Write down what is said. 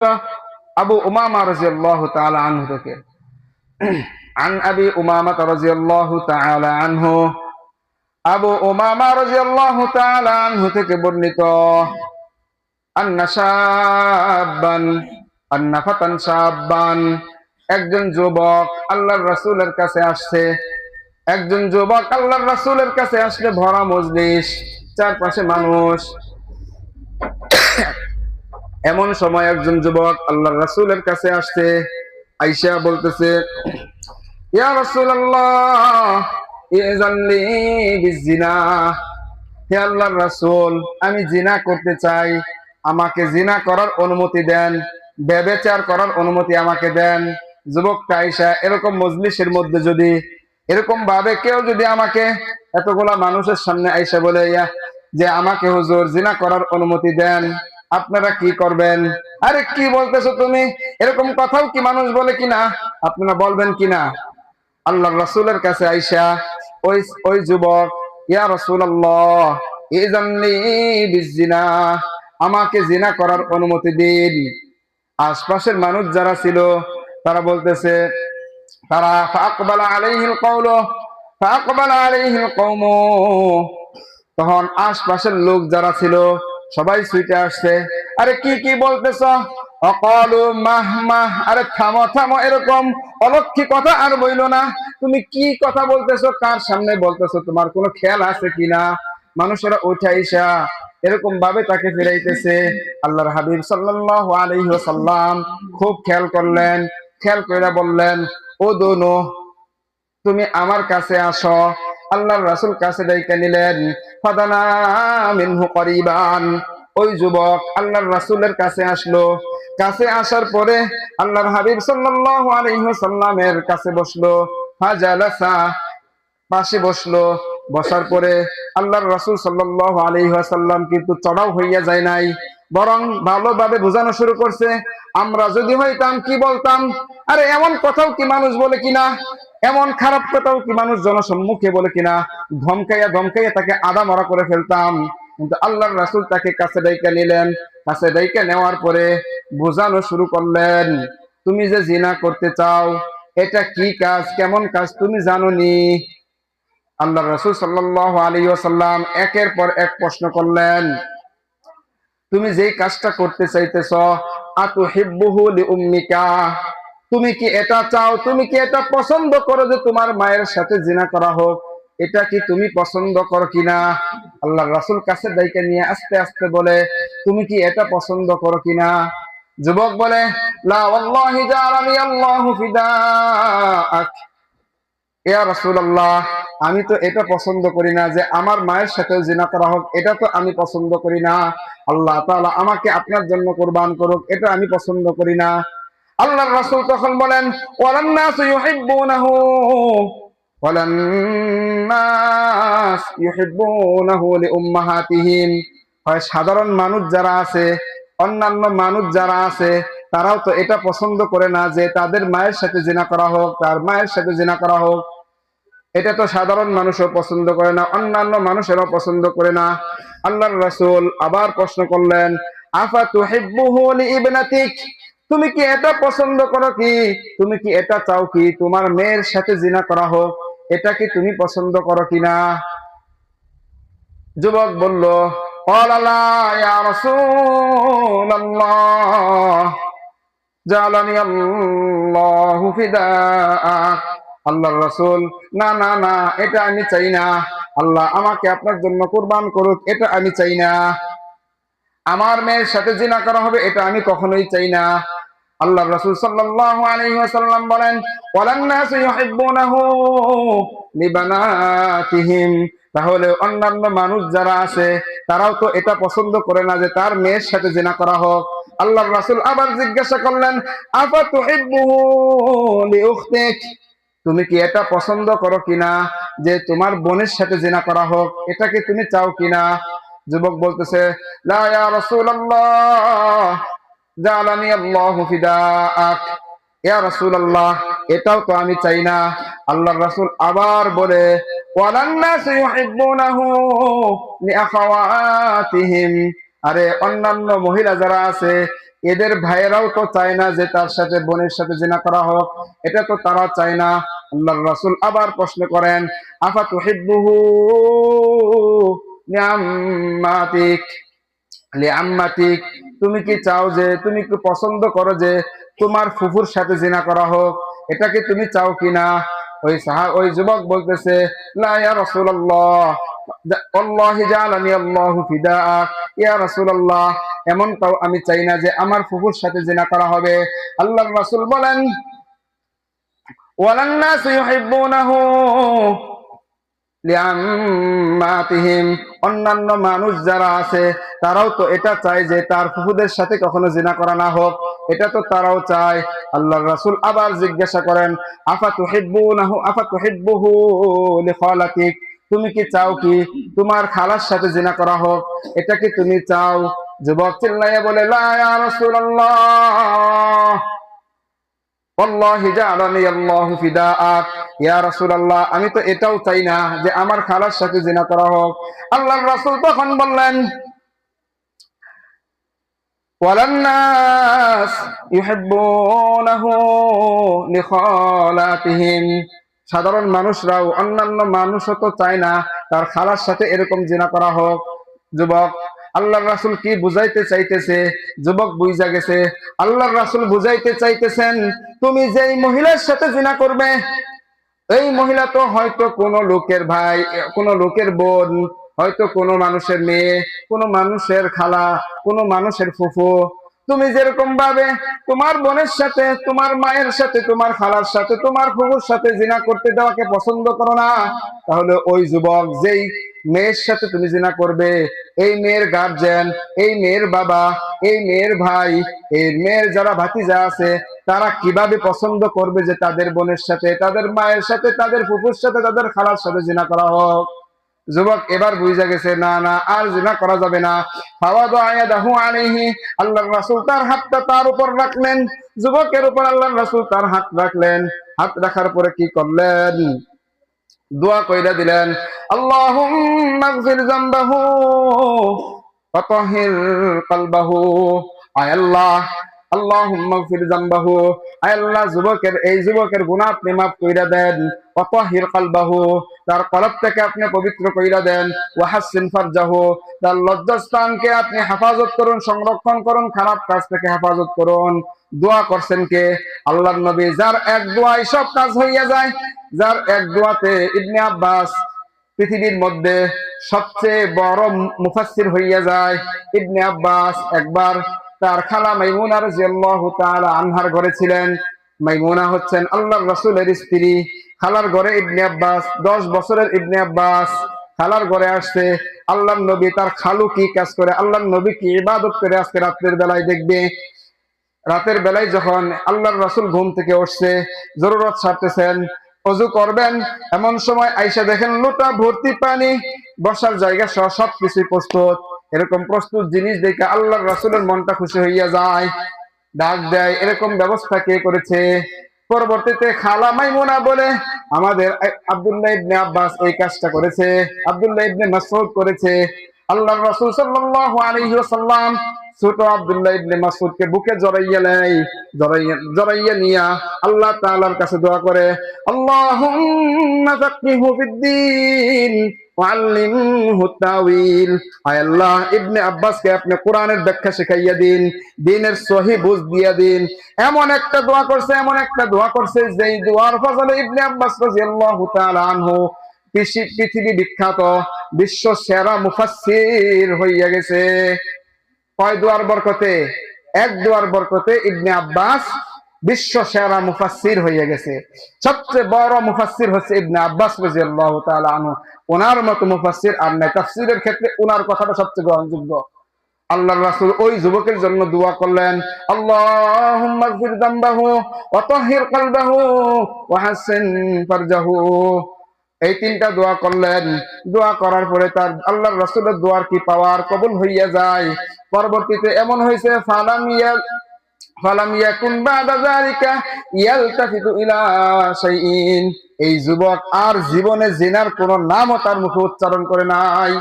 আবু উমামা রাদিয়াল্লাহু তাআলা আনহু থেকে আন আবি উমামা রাদিয়াল্লাহু তাআলা আনহু আবু উমামা রাদিয়াল্লাহু তাআলা আনহু থেকে বর্ণিত আন্না শাব্বান আন্না ফাতান শাব্বান একজন যুবক আল্লাহর রাসূলের কাছে আসছে। একজন যুবক আল্লাহর রাসূলের কাছে আসলে ভরা মজলিস, চারপাশে মানুষ। এমন সময় একজন যুবক আল্লাহর রাসূলের কাছে আসছে, আয়েশা বলতেছে, ইয়া রাসূলুল্লাহ ইযানলি বিজিনা, হে আল্লাহর রাসূল, আমি জিনা করতে চাই, আমাকে জিনা করার অনুমতি দেন, ব্যভিচার করার অনুমতি আমাকে দেন। যুবকটা আয়েশা এরকম মজলিসের মধ্যে যদি এরকম ভাবে কেউ যদি আমাকে এতগুলা মানুষের সামনে আয়েশা বলে যে আমাকে হুজুর জিনা করার অনুমতি দেন, আপনারা কি করবেন? আরে কি বলতেছো তুমি? এরকম কথাও কি মানুষ বলে কিনা? আপনারা বলবেন কিনা? আল্লাহর রাসূলের কাছে আয়েশা ওই ওই যুবক, ইয়া রাসূলুল্লাহ ইযানলি বিজিনা, আমাকে জিনা করার অনুমতি দিন। আশপাশের মানুষ যারা ছিল তারা বলতেছে, তারা ফাআকবালা আলাইহিল কওলু ফাআকবালা আলাইহিল কওমু, তখন আশপাশের লোক যারা ছিল সবাই ছুটে আসছে। আরে কি কি বলতেছ? অকালু মাহমা, আরে থামো থামো, এরকম অলক্ষী কথা আর বইলো না। তুমি কি কথা বলতেছো? কার সামনে বলতেছো? তোমার কোনো খেয়াল আছে কিনা? মানুষেরা উঠে আইসা এরকম ভাবে তাকে ফিরাইতেছে। আল্লাহর হাবিব সাল্লাল্লাহু আলাইহি ওয়াসাল্লাম খুব খেয়াল করলেন, খেয়াল করে বললেন, ও দোনো, তুমি আমার কাছে আসো। আল্লাহর রাসূল কাছে ডাইকা নিলেন। ফাদানা মিনহু করিবান, ওই যুবক আল্লাহর রাসূলের কাছে আসলো। কাছে আসার পরে আল্লাহর হাবিব সাল্লাল্লাহু আলাইহি ওয়াসাল্লামের কাছে বসলো। ফাজালাসা, পাশে বসলো। বসার পরে আল্লাহর রাসূল সাল্লাল্লাহু আলাইহি ওয়াসাল্লাম কিন্তু চড়াও হইয়া যায় নাই, বরং ভালোভাবে বোঝানো শুরু করছে। আমরা যদি হইতাম কি বলতাম? আরে এমন কথাও কি মানুষ বলে কিনা? এমন খারাপ কথাও কি মানুষ জনসম্মুখে বলে কিনা? ধমকাইয়া ধমকাইয়া তাকে আদা মরা করে ফেলতাম। কিন্তু আল্লাহর রাসূল তাকে কাছে ডাইকা নিলেন। কাছে ডাইকা নেওয়ার পরে বোঝানো শুরু করলেন, তুমি যে জিনা করতে চাও, এটা কি কাজ, কেমন কাজ তুমি জানোনি? আল্লাহর রাসূল সাল্লাল্লাহু আলাইহি ওয়াসাল্লাম একের পর এক প্রশ্ন করলেন, তুমি যেই কাজটা করতে চাইতেছ, আতুহিব্বুহু লিউম্মিকা, তুমি কি এটা চাও, তুমি কি এটা পছন্দ করো যে তোমার মায়ের সাথে জিনা করা হোক? এটা কি তুমি পছন্দ করো কিনা? আল্লাহর রাসূল কাছে ডাইকা নিয়ে আস্তে আস্তে বলে, তুমি কি এটা পছন্দ করো কিনা? যুবক বলে, লা ওয়াল্লাহি জাআলানি আল্লাহু ফিদাআক, ইয়া রাসূলুল্লাহ, আমি তো এটা পছন্দ করি না যে আমার মায়ের সাথে জিনা করা হোক, এটা তো আমি পছন্দ করি না। আল্লাহ তাআলা আমাকে আপনার জন্য কুরবান করুক, এটা আমি পছন্দ করি না। আল্লাহর রাসূল তখন বলেন, ওয়ালান নাসু ইউহিব্বুনাহু ওয়ালান নাস ইউহিব্বুনাহু লিউম্মাহাতিহিম, হয় সাধারণ মানুষ যারা আছে, অন্যান্য মানুষ যারা আছে, তারাও তো এটা পছন্দ করে না যে তাদের মায়ের সাথে জিনা করা হোক, তার মায়ের সাথে জিনা করা হোক। এটা তো সাধারণ মানুষও পছন্দ করে না, অন্যান্য মানুষেরও পছন্দ করে না। আল্লাহর রাসূল আবার প্রশ্ন করলেন, আফা তুহিব্বুহু লিইবনাতিক, তুমি কি এটা পছন্দ করো কি, তুমি কি এটা চাও কি তোমার মেয়ের সাথে জিনা করা হোক? এটা কি তুমি পছন্দ করো কিনা? যুবক বলল, ক্বালা লা ইয়া রাসূলুল্লাহ জালানি আল্লাহু ফিদাআক, আল্লাহর রাসূল, না না না, এটা আমি চাই না। আল্লাহ আমাকে আপনার জন্য কুরবান করুক, এটা আমি চাই না। আমার মেয়ের সাথে জিনা করা হবে, এটা আমি কখনোই চাই না। আল্লাহর রাসূল সাল্লাল্লাহু আলাইহি ওয়াসাল্লাম বলেন, ওয়ালান নাসু ইউহিব্বুনাহু লিবানাতিহিম, তাহলে অন্যান্য মানুষ যারা আছে তারাও তো এটা পছন্দ করে না যে তার মেয়ের সাথে জিনা করা হোক। আল্লাহর রাসূল আবার জিজ্ঞাসা করলেন, আফা তুহিব্বুহু লিউখতিক, তুমি কি এটা পছন্দ করো কিনা যে তোমার বোনের সাথে জিনা করা হোক? এটা কি তুমি চাও কিনা? যুবক বলতেছে, লা ইয়া রাসূলুল্লাহ জালানি আল্লাহু ফিদাআক, ইয়া রাসূলুল্লাহ, এটাও তো আমি চাই না। আল্লাহর রাসূল আবার বলে, ওয়ালান নাসু ইউহিব্বুনাহু লিআখাওয়াতিহিম, আরে অন্যান্য মহিলা যারা আছে এদের ভাইয়েরাও তো চায় না যে তার সাথে বোনের সাথে জিনা করা হোক, এটা তো তারা চায় না। আল্লাহর রাসূল আবার প্রশ্ন করেন, আফা তুহিব্বুহু লিআম্মাতিক লিআম্মাতিক, তুমি কি চাও যে, তুমি কি পছন্দ করো যে তোমার ফুফুর সাথে জিনা করা হোক, এটা কি তুমি চাও কিনা? ওই যুবক বলতেছে, লা ইয়া রাসূলুল্লাহ আল্লাহি জাআলানি আল্লাহু ফিদাআক, ইয়া রাসূলুল্লাহ এমনটাও আমি চাই না যে আমার ফুফুর সাথে জিনা করা হবে। আল্লাহর রাসূল বলেন, ওয়ালান নাসু ইউহিব্বুনাহু লিআম্মাতিহিম, অন্যান্য মানুষ যারা আছে তারাও তো এটা চায় যে তার ফুফুদের সাথে কখনো জিনা করা না হোক, এটা তো তারাও চায়। আল্লাহর রাসূল আবার জিজ্ঞাসা করেন, আফা তুহিব্বুহু লিখালাতিক, তুমি কি চাও কি তোমার খালার সাথে জিনা করা হোক, এটা কি তুমি চাও? যুবক চিল্লাইয়া বলে, লা ইয়া রাসূলুল্লাহ আল্লাহি জাআলানি আল্লাহু ফিদাআক, ইয়া রাসূলুল্লাহ আমি তো এটাও চাই না যে আমার খালার সাথে জিনা করা হোক। আল্লাহর রাসূল তখন বললেন, ওয়ালান নাস ইউহিব্বুনাহু লিখালাতিহিম, সাধারণ মানুষরাও অন্যান্য মানুষও তো চায় না তার খালার সাথে এরকম জিনা করা হোক। যুবক, আল্লাহর রাসূল কি বুঝাইতে চাইতেছে? যুবক বুঝা গেছে। আল্লাহর রাসূল বুঝাইতে চাইতেছেন, তুমি যেই মহিলার সাথে জিনা করবে এই মহিলা তো হয়তো কোনো লোকের ভাই, কোনো লোকের বোন, হয়তো কোনো মানুষের মেয়ে, কোনো মানুষের খালা, কোনো মানুষের ফুফু। তুমি যেরকম ভাবে তোমার বোনের সাথে, তোমার মায়ের সাথে, তোমার খালার সাথে, তোমার ফুফুর সাথে জিনা করতে দেওয়াকে পছন্দ করো না, তাহলে ওই যুবক যেই মেয়ের সাথে তুমি জিনা করবে, এই মেয়ের গার্জিয়ান, এই মেয়ের বাবা, এই মেয়ের ভাই, এই মেয়ের যারা ভাতিজা আছে, তারা কিভাবে পছন্দ করবে যে তাদের বোনের সাথে, তাদের মায়ের সাথে, তাদের ফুফুর সাথে, তাদের খালার সাথে জিনা করা হোক? যুবক এবার বুঝা গেছে, না না আর জিনা করা যাবে না। আল্লাহর রাসূল তার হাতটা তার উপর রাখলেন, যুবকের উপর আল্লাহর রাসূল তার হাত রাখলেন। হাত রাখার পরে কি করলেন? দোয়া কইরা দিলেন, আল্লাহুম্মা গফির যামবাহু ওয়া তাহির কলবাহু, আয় আল্লাহ, আল্লাহুম্মা গফির যামবাহু, আয় আল্লাহ এই যুবকের গুনাহ আপনি মাফ কইরা দেন, ওয়া তাহির কলবাহু, তার কলবটাকে আপনি পবিত্র কইরা দেন, ওয়া হাসিন ফারজাহু, তার লজ্জাস্থানকে আপনি হেফাজত করুন, সংরক্ষণ করুন, খারাপ কাজ থেকে হেফাজত করুন। দোয়া করছেন কে? আল্লাহর নবী, যার এক দোয়ায় সব কাজ হইয়া যায়, যার এক দোয়াতে ইবনে আব্বাস পৃথিবীর মধ্যে সবচেয়ে বড় মুফাসসির হইয়া যায়। ইবনে আব্বাস একবার তার খালা মাইমুনা রাদিয়াল্লাহু তাআলা আনহার ঘরে ছিলেন। মাইমুনা হচ্ছেন আল্লাহর রাসূলের স্ত্রী। খালার ঘরে ইবনে আব্বাস, 10 বছরের ইবনে আব্বাস খালার ঘরে আসছে। আল্লাহর নবী তার খালু কি কাজ করে, আল্লাহর নবী কি ইবাদত করে আজকে রাতের বেলায় দেখবে। রাতের বেলায় যখন আল্লাহর রাসূল ঘুম থেকে উঠছে, জরুরত সারতেছেন, ওযু করবেন, এমন সময় আয়েশা দেখেন লোটা ভর্তি পানি, বসার জায়গা সহ সবকিছু প্রস্তুত। এরকম প্রস্তুত জিনিস দেখে আল্লাহর রাসূলের মনটা খুশি হইয়া যায়, ডাক দেয়, এরকম ব্যবস্থা কে করেছে? পরবর্তীতে খালা মাইমুনা বলে, আমাদের আব্দুল্লাহ ইবনে আব্বাস এই কাজটা করেছে, আব্দুল্লাহ ইবনে মাসউদ করেছে। আল্লাহর রাসূল সাল্লাল্লাহু আলাইহি ওয়াসাল্লাম ছোট আব্দুল্লাহ ইবনে মাসউদকে বুকে জড়াইয়া নেয়, জড়াইয়া নিয়া আল্লাহ তাআলার কাছে দোয়া করে, আল্লাহুম্মা ফাক্কিহু ফিদ্দীন ওয়া আল্লিমহু তাওয়িল, আয় আল্লাহ ইবনে আব্বাসকে আপনি কোরআনের ব্যাখ্যা শিখাইয়া দিন, দ্বীনের সহিহ বুঝ দিয়া দিন। এমন একটা দোয়া করছে, এমন একটা দোয়া করছে, যেই দোয়ার ফজলে ইবনে আব্বাস রাদিয়াল্লাহু তাআলা আনহু পৃথিবী বিখ্যাত, বিশ্ব সেরা মুফাসসির হইয়া গেছে। কয় দোয়ার বরকতে? এক দোয়ার বরকতে ইবনে আব্বাস বিশ্ব সেরা মুফাসসির হইয়া গেছে। সবচেয়ে বড় মুফাসসির হচ্ছে ইবনে আব্বাস রাদিয়াল্লাহু তাআলা আনহু। ওনার মতো মুফাসসির আর নাই। তাফসীরের ক্ষেত্রে ওনার কথাটা সবচেয়ে গ্রহণযোগ্য। আল্লাহর রাসূল ওই যুবকের জন্য দোয়া করলেন, আল্লাহুম্মা গফির যামবাহু ওয়া তাহির কলবাহু ওয়া হাসিন ফারজাহু। এই তিনটা দোয়া করলেন। দোয়া করার পরে তার আল্লাহর রাসূলের দোয়ার কি পাওয়ার, কবুল হইয়া যায়। পরবর্তীতে এমন হয়েছে, ফালাম ইয়াকুন বাদা যালিকা ইয়ালতাফিতু ইলা শাইইন, এই যুবক আর জীবনে জিনার কোন নামও তার মুখে উচ্চারণ করে নাই।